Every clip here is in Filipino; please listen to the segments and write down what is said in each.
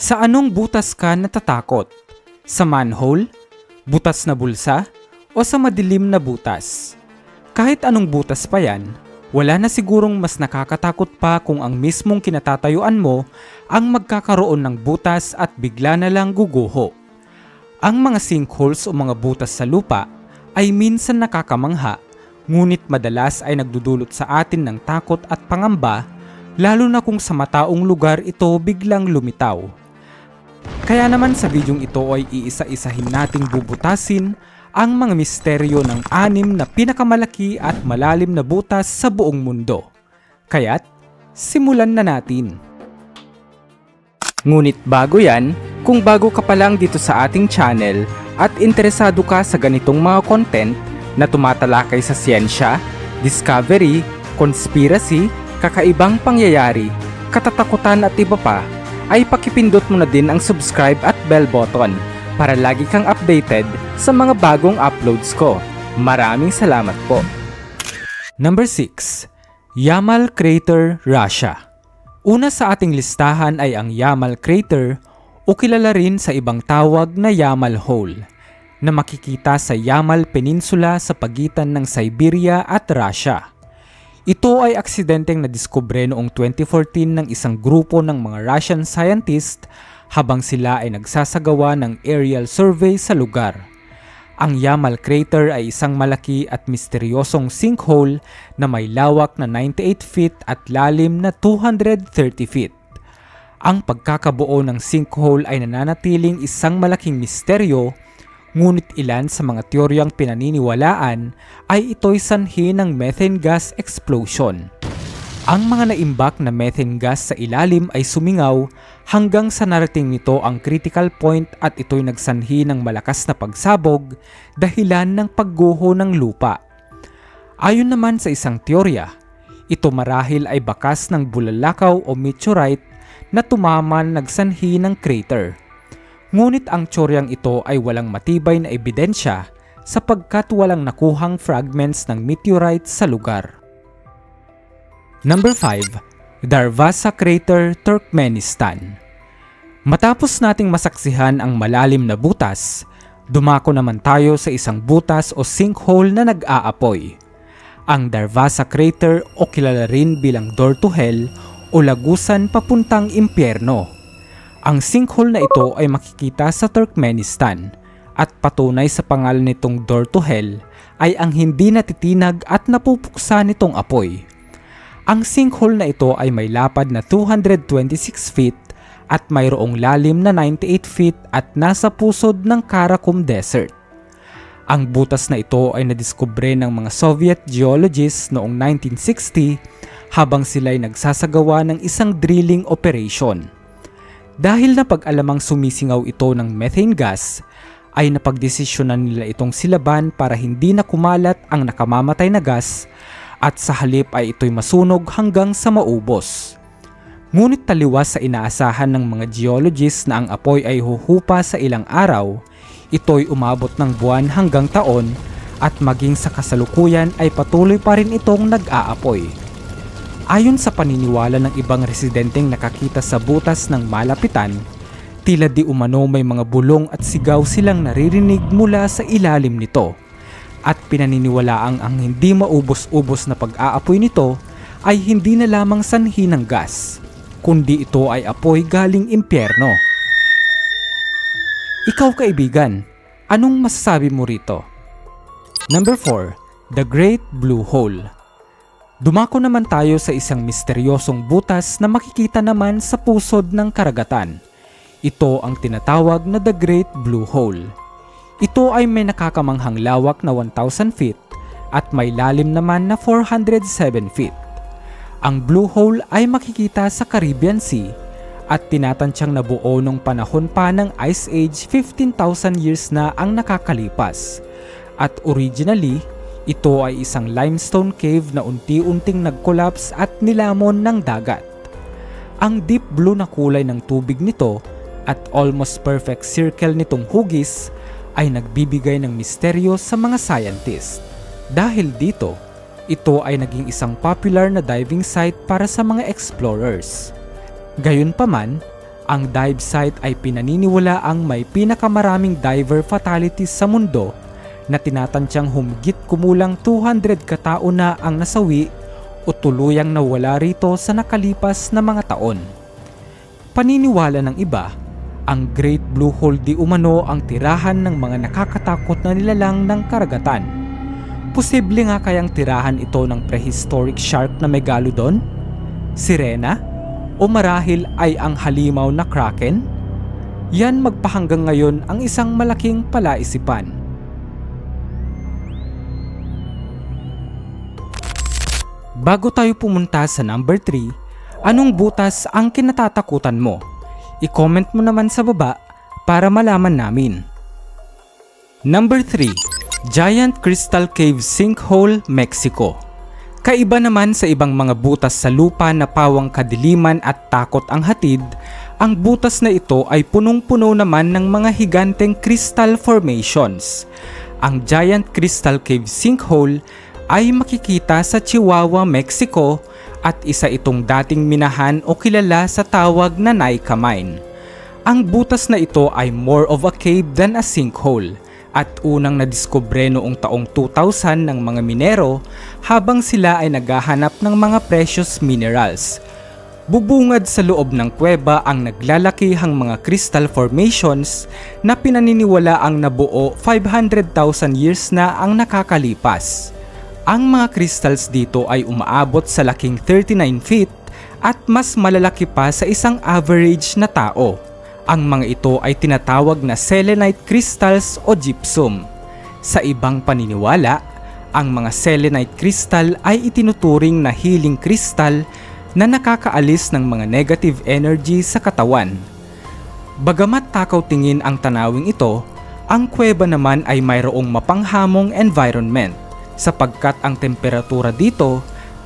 Sa anong butas ka natatakot? Sa manhole? Butas na bulsa? O sa madilim na butas? Kahit anong butas pa yan, wala na sigurong mas nakakatakot pa kung ang mismong kinatatayuan mo ang magkakaroon ng butas at bigla na lang guguho. Ang mga sinkholes o mga butas sa lupa ay minsan nakakamangha, ngunit madalas ay nagdudulot sa atin ng takot at pangamba, lalo na kung sa mataong lugar ito biglang lumitaw. Kaya naman sa bidyong ito ay iisa-isahin nating bubutasin ang mga misteryo ng 6 na pinakamalaki at malalim na butas sa buong mundo. Kaya't, simulan na natin. Ngunit bago yan, kung bago ka pa lang dito sa ating channel at interesado ka sa ganitong mga content na tumatalakay sa siyensya, discovery, conspiracy, kakaibang pangyayari, katatakutan at iba pa, ay pakipindot mo na din ang subscribe at bell button para lagi kang updated sa mga bagong uploads ko. Maraming salamat po. Number 6. Yamal Crater, Russia. Una sa ating listahan ay ang Yamal Crater o kilala rin sa ibang tawag na Yamal Hole na makikita sa Yamal Peninsula sa pagitan ng Siberia at Russia. Ito ay aksidenteng nadiskubre noong 2014 ng isang grupo ng mga Russian scientist habang sila ay nagsasagawa ng aerial survey sa lugar. Ang Yamal Crater ay isang malaki at misteryosong sinkhole na may lawak na 98 feet at lalim na 230 feet. Ang pagkakabuo ng sinkhole ay nananatiling isang malaking misteryo, ngunit ilan sa mga teoryang pinaniniwalaan ay ito'y sanhi ng methane gas explosion. Ang mga naimbak na methane gas sa ilalim ay sumingaw hanggang sa narating nito ang critical point at ito'y nagsanhi ng malakas na pagsabog dahilan ng pagguho ng lupa. Ayon naman sa isang teorya, ito marahil ay bakas ng bulalakaw o meteorite na tumaman nagsanhi ng crater. Ngunit ang teoryang ito ay walang matibay na ebidensya sapagkat walang nakuhang fragments ng meteorite sa lugar. Number 5. Darvaza Crater, Turkmenistan. Matapos nating masaksihan ang malalim na butas, dumako naman tayo sa isang butas o sinkhole na nag-aapoy. Ang Darvaza Crater o kilala rin bilang Door to Hell o lagusan papuntang impyerno. Ang sinkhole na ito ay makikita sa Turkmenistan at patunay sa pangalan nitong Door to Hell ay ang hindi natitinag at napupuksa nitong apoy. Ang sinkhole na ito ay may lapad na 226 feet at mayroong lalim na 98 feet at nasa pusod ng Karakum Desert. Ang butas na ito ay nadiskubre ng mga Soviet geologists noong 1960 habang sila'y nagsasagawa ng isang drilling operation. Dahil na pag-alamang sumisingaw ito ng methane gas, ay napagdesisyonan nila itong silaban para hindi na kumalat ang nakamamatay na gas at sa halip ay ito'y masunog hanggang sa maubos. Ngunit taliwas sa inaasahan ng mga geologists na ang apoy ay huhupa sa ilang araw, ito'y umabot ng buwan hanggang taon at maging sa kasalukuyan ay patuloy pa rin itong nag-aapoy. Ayon sa paniniwala ng ibang residenteng nakakita sa butas ng malapitan, tila di umano may mga bulong at sigaw silang naririnig mula sa ilalim nito. At pinaniniwalaang ang hindi maubos-ubos na pag-aapoy nito ay hindi na lamang sanhi ng gas, kundi ito ay apoy galing impyerno. Ikaw kaibigan, anong masasabi mo rito? Number 4. The Great Blue Hole. Dumako naman tayo sa isang misteryosong butas na makikita naman sa pusod ng karagatan. Ito ang tinatawag na The Great Blue Hole. Ito ay may nakakamanghang lawak na 1,000 feet at may lalim naman na 407 feet. Ang Blue Hole ay makikita sa Caribbean Sea at tinatansyang nabuo nung panahon pa ng Ice Age 15,000 years na ang nakakalipas. At originally, ito ay isang limestone cave na unti-unting nag-collapse at nilamon ng dagat. Ang deep blue na kulay ng tubig nito at almost perfect circle nitong hugis ay nagbibigay ng misteryo sa mga scientist. Dahil dito, ito ay naging isang popular na diving site para sa mga explorers. Gayunpaman, Ang dive site ay pinaniniwalaang may pinakamaraming diver fatalities sa mundo na tinatansyang humigit kumulang 200 katao na ang nasawi o tuluyang nawala rito sa nakalipas na mga taon. Paniniwala ng iba, ang Great Blue Hole di umano ang tirahan ng mga nakakatakot na nilalang ng karagatan. Posible nga kayang tirahan ito ng prehistoric shark na megalodon, sirena, o marahil ay ang halimaw na kraken? Yan magpahanggang ngayon ang isang malaking palaisipan. Bago tayo pumunta sa number 3, anong butas ang kinatatakutan mo? I-comment mo naman sa baba para malaman namin. Number 3, Giant Crystal Cave Sinkhole, Mexico. Kaiba naman sa ibang mga butas sa lupa na pawang kadiliman at takot ang hatid, ang butas na ito ay punong-puno naman ng mga higanteng crystal formations. Ang Giant Crystal Cave Sinkhole ay makikita sa Chihuahua, Mexico at isa itong dating minahan o kilala sa tawag na Nika Mine. Ang butas na ito ay more of a cave than a sinkhole at unang nadiskubre noong taong 2000 ng mga minero habang sila ay naghahanap ng mga precious minerals. Bubungad sa loob ng kuweba ang naglalakihang mga crystal formations na pinaniniwala ang nabuo 500,000 years na ang nakakalipas. Ang mga crystals dito ay umaabot sa laking 39 feet at mas malalaki pa sa isang average na tao. Ang mga ito ay tinatawag na selenite crystals o gypsum. Sa ibang paniniwala, ang mga selenite crystal ay itinuturing na healing crystal na nakakaalis ng mga negative energy sa katawan. Bagamat takaw tingin ang tanawing ito, ang kuweba naman ay mayroong mapanghamong environment sapagkat ang temperatura dito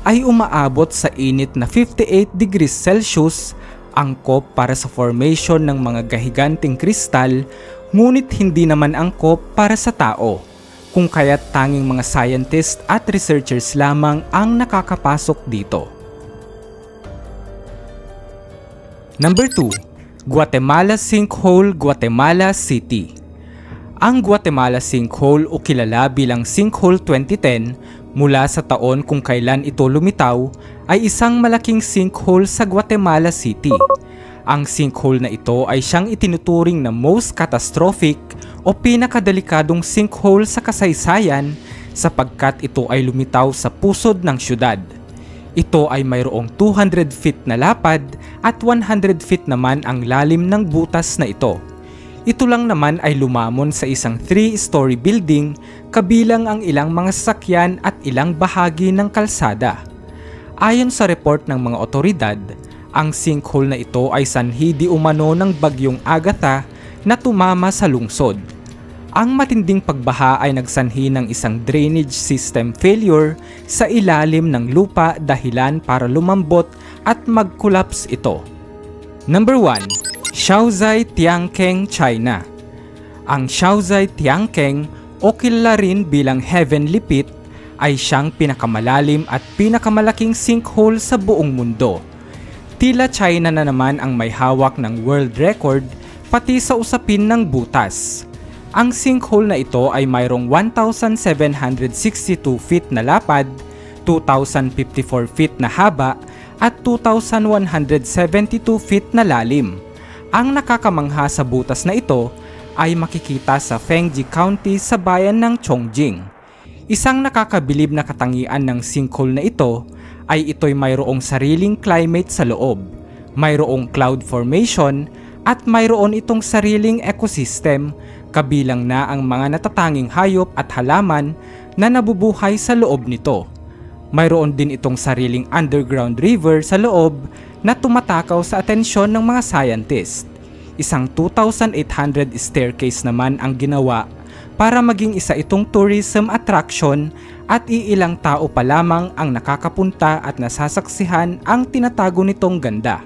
ay umaabot sa init na 58 degrees Celsius, angkop para sa formation ng mga gahiganting kristal, ngunit hindi naman angkop para sa tao, kung kaya't tanging mga scientists at researchers lamang ang nakakapasok dito. Number 2, Guatemala Sinkhole, Guatemala City. Ang Guatemala Sinkhole o kilala bilang Sinkhole 2010 mula sa taon kung kailan ito lumitaw ay isang malaking sinkhole sa Guatemala City. Ang sinkhole na ito ay siyang itinuturing na most catastrophic o pinakadelikadong sinkhole sa kasaysayan sapagkat ito ay lumitaw sa pusod ng syudad. Ito ay mayroong 200 feet na lapad at 100 feet naman ang lalim ng butas na ito. Ito lang naman ay lumamon sa isang 3-story building kabilang ang ilang mga sasakyan at ilang bahagi ng kalsada. Ayon sa report ng mga otoridad, ang sinkhole na ito ay sanhi di umano ng bagyong Agatha na tumama sa lungsod. Ang matinding pagbaha ay nagsanhi ng isang drainage system failure sa ilalim ng lupa dahilan para lumambot at mag-collapse ito. Number 1. Shaozai Tiankeng, China. Ang Shaozai Tiankeng o kilala rin bilang Heavenly Pit ay siyang pinakamalalim at pinakamalaking sinkhole sa buong mundo. Tila China na naman ang may hawak ng world record pati sa usapin ng butas. Ang sinkhole na ito ay mayroong 1,762 feet na lapad, 2,054 feet na haba at 2,172 feet na lalim. Ang nakakamangha sa butas na ito ay makikita sa Fengji County sa bayan ng Chongjing. Isang nakakabilib na katangian ng sinkhole na ito ay ito'y mayroong sariling climate sa loob, mayroong cloud formation at mayroon itong sariling ecosystem kabilang na ang mga natatanging hayop at halaman na nabubuhay sa loob nito. Mayroon din itong sariling underground river sa loob na tumatakaw sa atensyon ng mga scientist. Isang 2,800 staircase naman ang ginawa para maging isa itong tourism attraction at iilang tao pa lamang ang nakakapunta at nasasaksihan ang tinatago nitong ganda.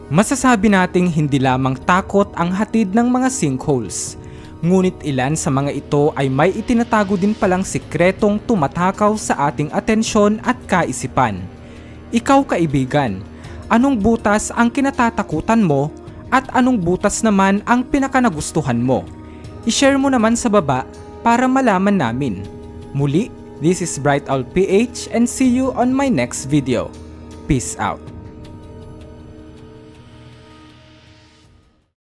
Masasabi nating hindi lamang takot ang hatid ng mga sinkholes, ngunit ilan sa mga ito ay may itinatago din palang sikretong tumatakaw sa ating atensyon at kaisipan. Ikaw kaibigan, Anong butas ang kinatatakutan mo at anong butas naman ang pinakanagustuhan mo? I-share mo naman sa baba para malaman namin. Muli, this is Bright Owl PH and see you on my next video. Peace out.